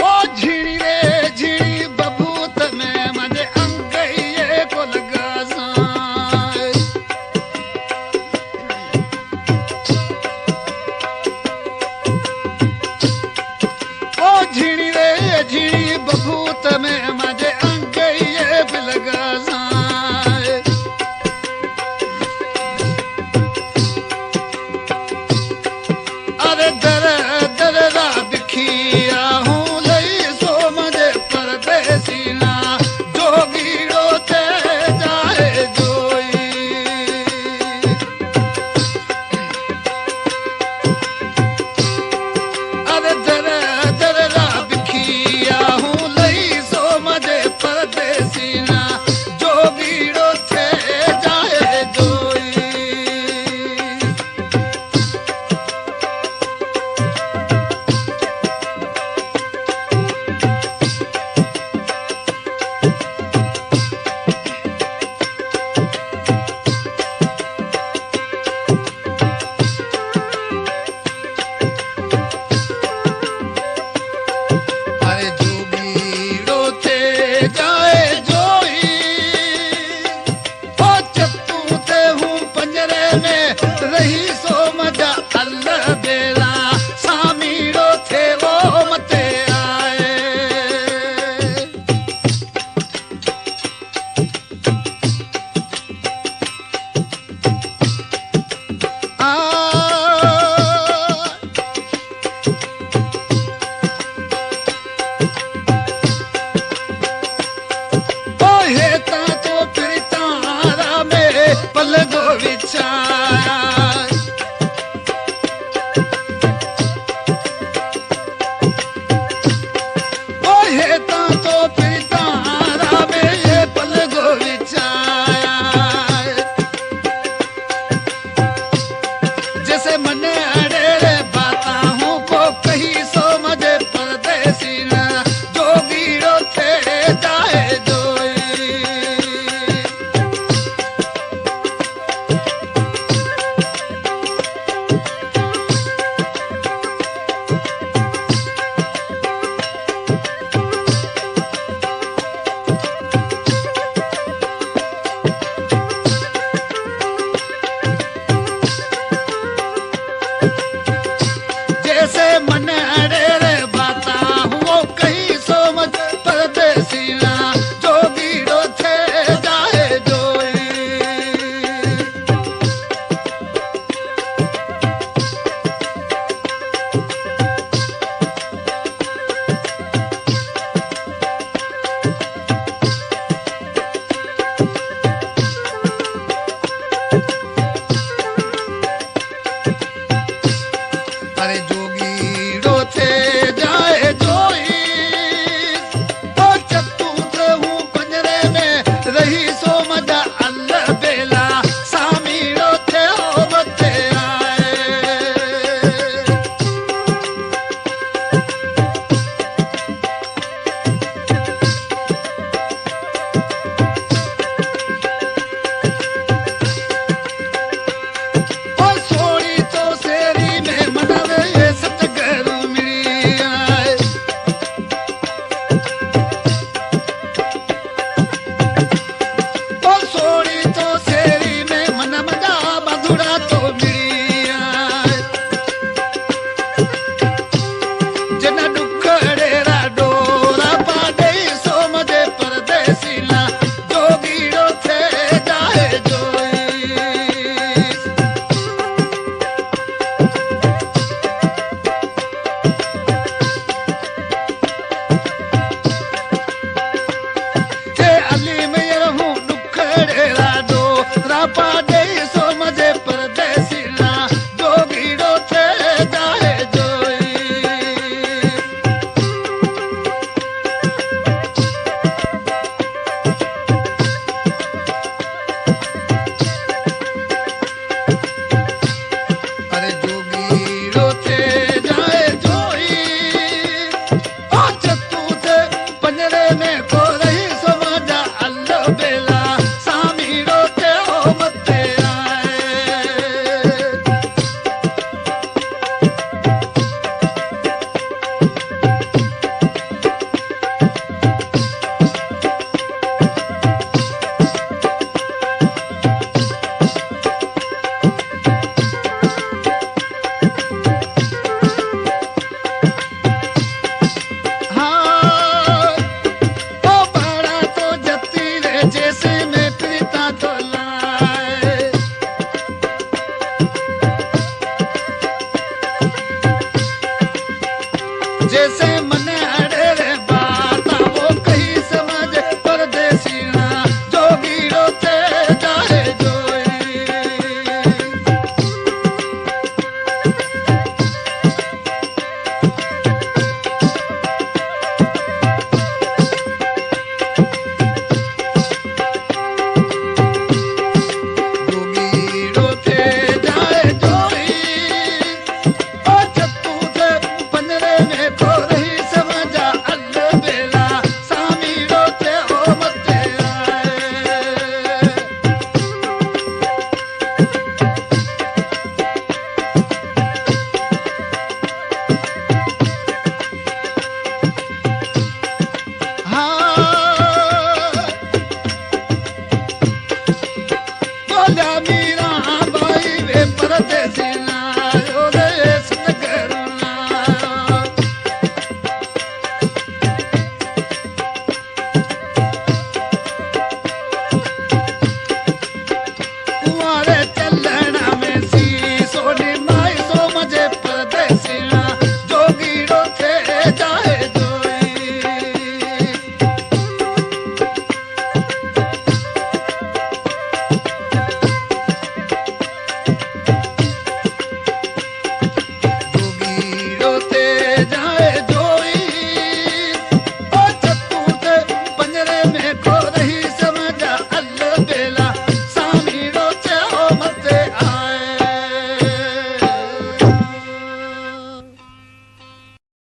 ओ झिणी रे झिणी बबूत में मजे अंगईए को लगा साए। ओ झिणी रे झिणी बबूत में मजे अंगईए को लगा साए। अरे दर दर रा बिखिया हूँ लई सो मजे परदेसी ना जोगीड़ो ते जाए जोई। अरे दर दर रा बिखिया हूँ लई सो मजे परदेसी ना जोगीड़ो ते जाए जोई। अरे जोगीड़ो थे जाए जोई। ओ चप्पू ते हूँ पंजरे में रही सो मजा अल्लाह बेला सामीड़ो थे वो मते आए। आ ओ हेता तो प्रीतारा में पलगो विचार। ओ हेता तो प्रीतारा में ये पलगो विचार। जैसे मने अड़ेरे बाता हूँ को कही सो मजे परदेसी ना जोगीड़ो थे जाए जोई। जैसे मन अड़ेरे बाता हुओ कहीं सो मत परदेसी ना जोगीड़ो थे जाए जोई। अरे जोगीड़ो थे जाए जोई। ओ चप्पू ते हूँ पंजरे में रही सो मजा अल्लाह बेला सामीड़ो थे ओ मते आए। ओ सोड़ी तो सेरी में मनवे ये सतगरु मिली। जैसे मन अड़े बात वो कहीं समझ परदेसी ना जोगीरो थे जाए जोई जोगीरो थे जाए जोई ओ चत्तू थे पंजरे में को रही समझा अल्ल बेला सामीरो थे ओ मते आए हाँ बोला मीरा बाई वे परदेसी ना ओ देश नगरना कुंवारे चलना में सी सोनी माई सो मजे परदेसी ना जोगीरो थे जाए